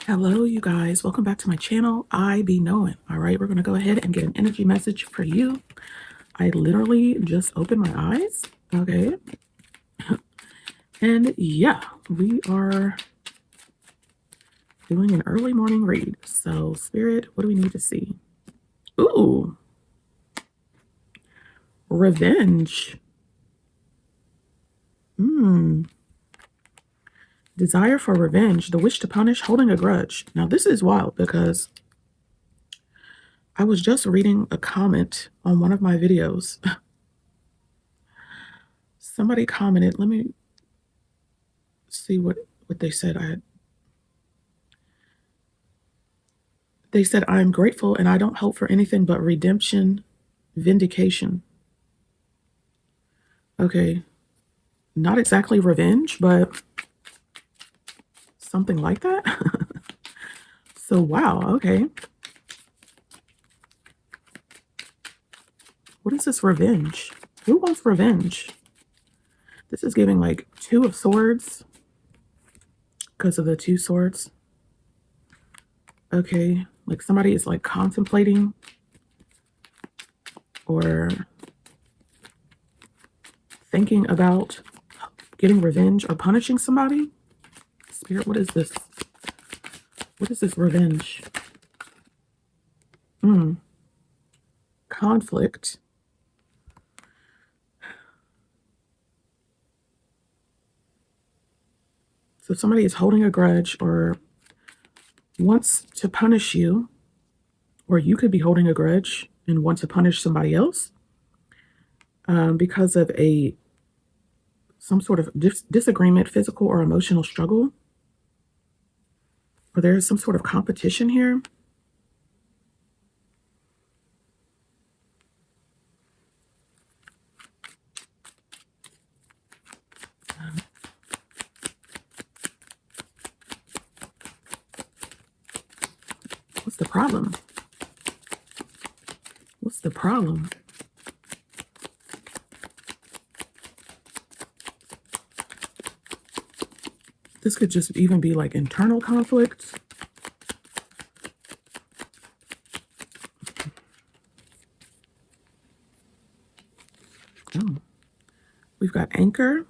Hello, you guys. Welcome back to my channel, EyeBeKnowin. All right, we're going to go ahead and get an energy message for you. I literally just opened my eyes. Okay. And yeah, we are doing an early morning read. So, Spirit, what do we need to see? Ooh, revenge. Desire for revenge, the wish to punish, holding a grudge. Now, this is wild because I was just reading a comment on one of my videos. Somebody commented, let me see what they said. They said, I'm grateful and I don't hope for anything but redemption, vindication. Okay. Not exactly revenge, but something like that. So, wow. Okay. What is this revenge? Who wants revenge? This is giving like Two of Swords because of the two swords. Okay. Like somebody is like contemplating or thinking about getting revenge or punishing somebody. Spirit, what is this? What is this revenge? Conflict. So somebody is holding a grudge or wants to punish you, or you could be holding a grudge and want to punish somebody else because of some sort of disagreement, physical or emotional struggle, or there is some sort of competition here. What's the problem? What's the problem? This could just even be like internal conflict. Oh, we've got anchor.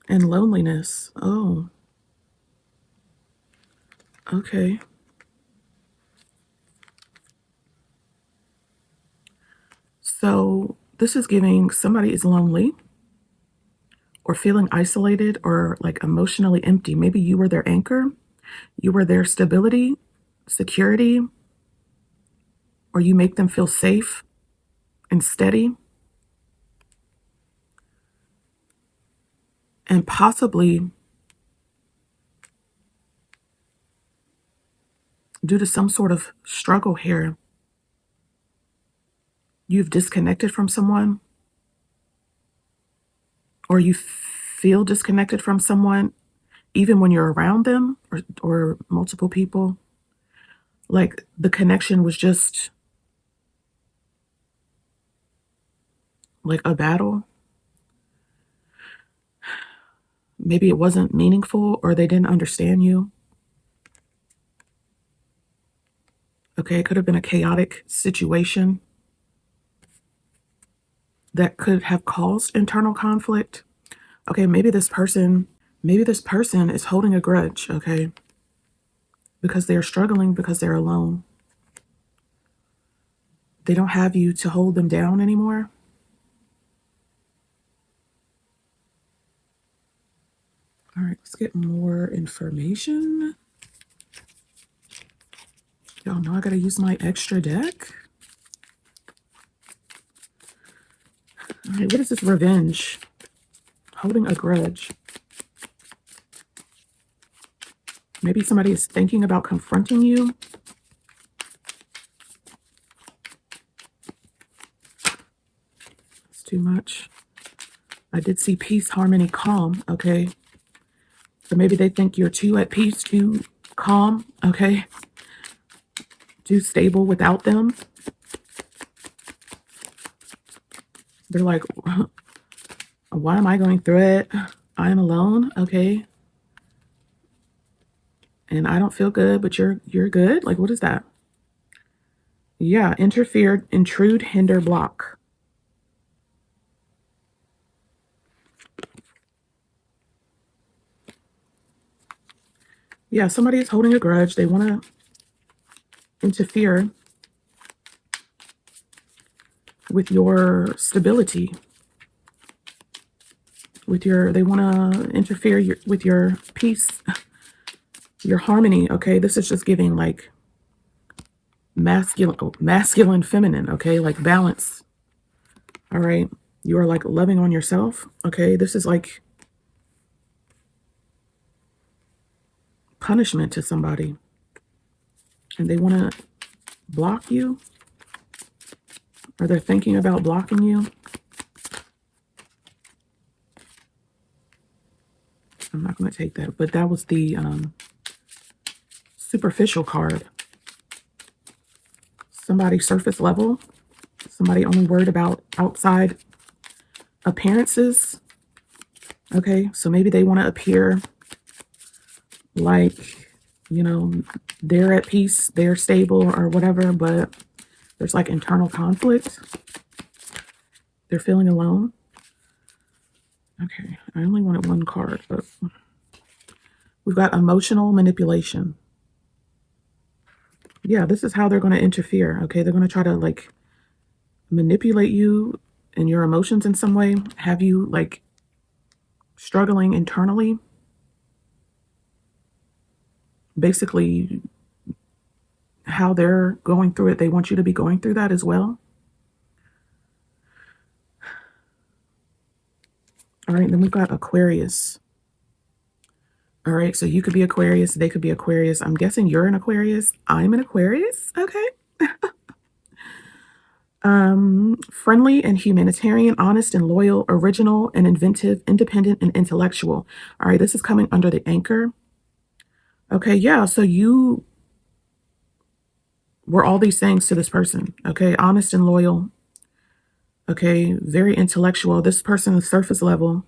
And loneliness. Oh. Okay. So this is giving somebody is lonely or feeling isolated or like emotionally empty. Maybe you were their anchor. You were their stability, security, or you make them feel safe and steady. And possibly due to some sort of struggle here, you've disconnected from someone, or you feel disconnected from someone even when you're around them or multiple people. Like the connection was just like a battle. Maybe it wasn't meaningful or they didn't understand you. Okay, it could have been a chaotic situation that could have caused internal conflict. Okay, maybe this person is holding a grudge, okay? Because they're struggling, because they're alone. They don't have you to hold them down anymore. All right, let's get more information. Y'all know I gotta use my extra deck. All right, what is this revenge? Holding a grudge. Maybe somebody is thinking about confronting you. It's too much. I did see peace, harmony, calm, okay? So maybe they think you're too at peace, too calm, okay? Too stable without them. They're like, Why am I going through it? I am alone. Okay. And I don't feel good, but you're good. Like, what is that? Yeah, interfere, intrude, hinder, block. Yeah, somebody is holding a grudge. They want to interfere with your stability, they want to interfere with your peace, your harmony. Okay, this is just giving like masculine, feminine. Okay, like balance. All right, you are like loving on yourself. Okay, this is like punishment to somebody, and they want to block you, or they're thinking about blocking you. I'm not going to take that, but that was the superficial card. Somebody surface level, somebody only worried about outside appearances. Okay, so maybe they want to appear like, you know, they're at peace, they're stable or whatever, but there's like internal conflict. They're feeling alone. Okay, I only wanted one card, but we've got emotional manipulation. Yeah, this is how they're going to interfere. Okay, they're going to try to like manipulate you and your emotions in some way, have you like struggling internally. Basically, how they're going through it, they want you to be going through that as well. All right, then we've got Aquarius. All right, so you could be Aquarius, they could be Aquarius. I'm guessing you're an Aquarius. I'm an Aquarius. Okay. Friendly and humanitarian, honest and loyal, original and inventive, independent and intellectual. All right, this is coming under the anchor. Okay, yeah, so you were all these things to this person. Okay, honest and loyal. Okay, very intellectual. This person is surface level.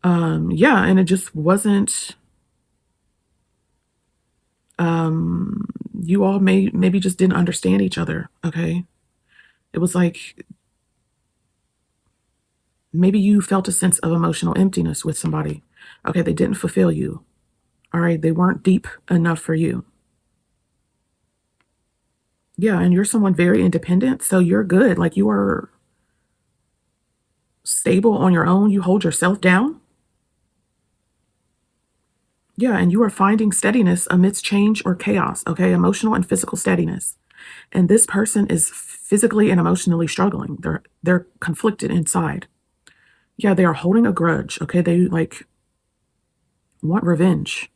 Yeah, and it just wasn't, you all maybe just didn't understand each other. Okay, it was like maybe you felt a sense of emotional emptiness with somebody. Okay, they didn't fulfill you. All right, they weren't deep enough for you. Yeah, and you're someone very independent, so you're good. Like, you are stable on your own. You hold yourself down. Yeah, and you are finding steadiness amidst change or chaos. Okay, emotional and physical steadiness. And this person is physically and emotionally struggling. They're conflicted inside. Yeah, they are holding a grudge. Okay, they like want revenge.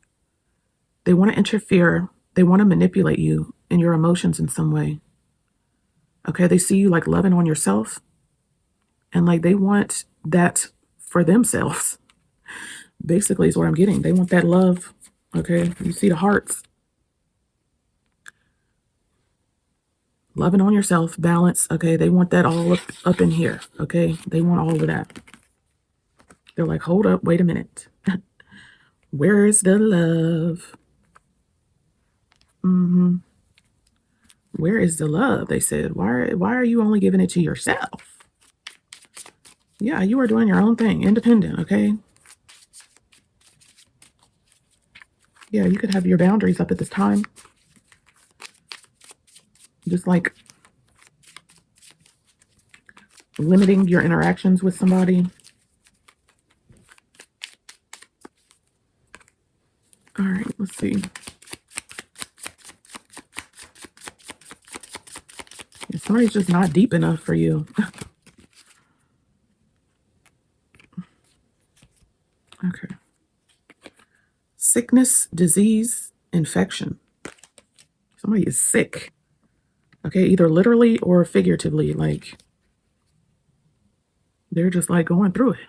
They want to interfere. They want to manipulate you and your emotions in some way. Okay, they see you like loving on yourself, and like they want that for themselves. Basically, is what I'm getting. They want that love. Okay, you see the hearts. Loving on yourself, balance. Okay, they want that all up in here. Okay, they want all of that. They're like, hold up, wait a minute. Where is the love? Where is the love? They said. Why are you only giving it to yourself? Yeah, you are doing your own thing, independent. Okay. Yeah, you could have your boundaries up at this time. Just like limiting your interactions with somebody. All right, let's see. Somebody's just not deep enough for you. Okay. Sickness, disease, infection. Somebody is sick. Okay, either literally or figuratively. Like, they're just like going through it.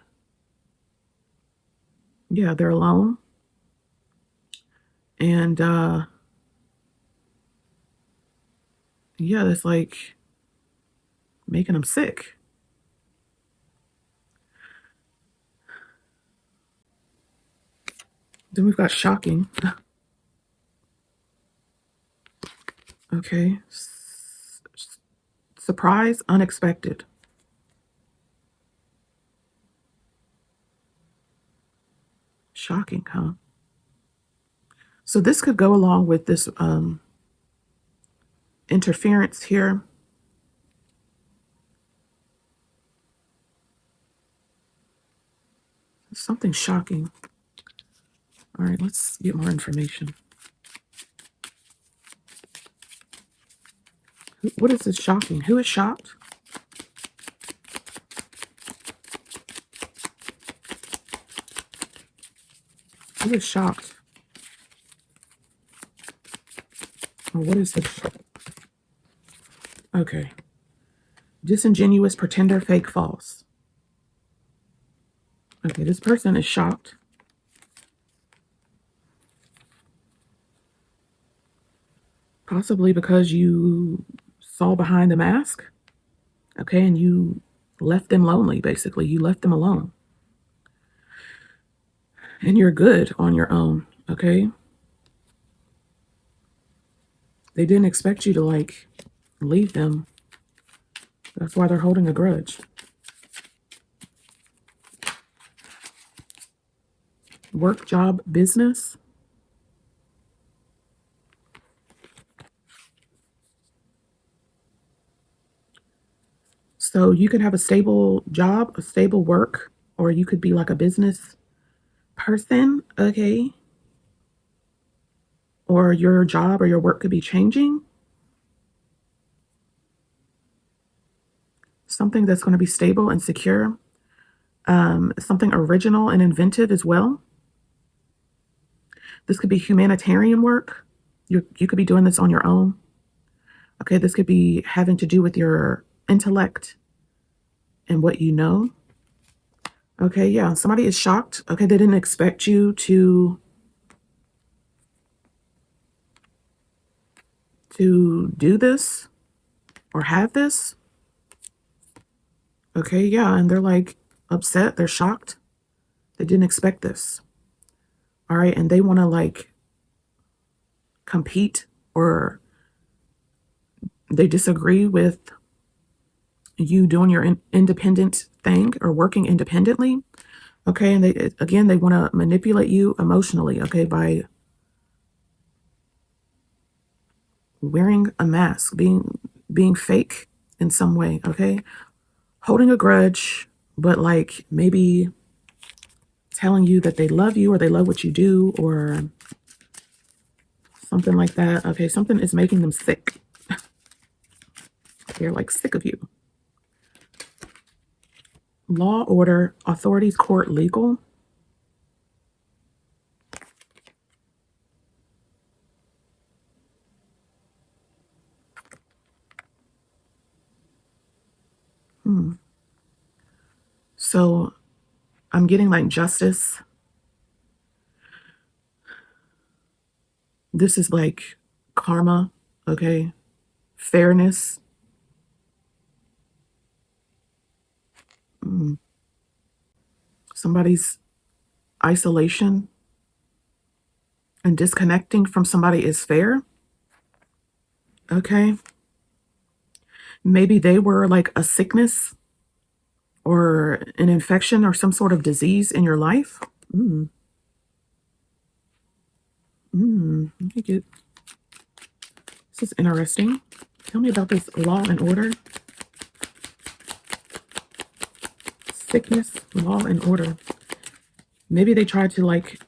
Yeah, they're alone. And yeah, it's like making them sick. Then we've got shocking. Okay. Surprise, unexpected. Shocking, huh? So this could go along with this interference here. Something shocking. All right, let's get more information. What is this shocking? Who is shocked? Who is shocked? Or what is this? Okay. Disingenuous, pretender, fake, false. Okay, this person is shocked. Possibly because you saw behind the mask. Okay, and you left them lonely, basically. You left them alone. And you're good on your own, okay? They didn't expect you to, like, leave them. That's why they're holding a grudge. Work, job, business. So you could have a stable job, a stable work, or you could be like a business person, okay? Or your job or your work could be changing. Something that's going to be stable and secure. Something original and inventive as well. This could be humanitarian work. You could be doing this on your own. Okay, this could be having to do with your intellect and what you know. Okay, yeah, somebody is shocked. Okay, they didn't expect you to do this or have this. Okay, yeah, and they're like upset, they're shocked. They didn't expect this. All right, and they want to like compete, or they disagree with you doing your independent thing or working independently. Okay, and they want to manipulate you emotionally, okay, by wearing a mask, being fake in some way, okay? Holding a grudge, but like maybe telling you that they love you or they love what you do or something like that. Okay, something is making them sick. They're like sick of you. Law, order, authorities, court, legal. So I'm getting like justice. This is like karma, okay? Fairness. Somebody's isolation and disconnecting from somebody is fair. Okay. Maybe they were like a sickness or an infection or some sort of disease in your life. Let me get, this is interesting. Tell me about this law and order. Sickness, law and order. Maybe they tried to like,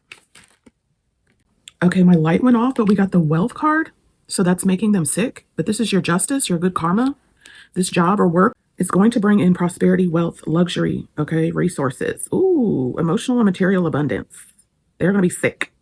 okay, my light went off, but we got the wealth card. So that's making them sick. But this is your justice, your good karma. This job or work is going to bring in prosperity, wealth, luxury, okay, resources. Ooh, emotional and material abundance. They're going to be sick.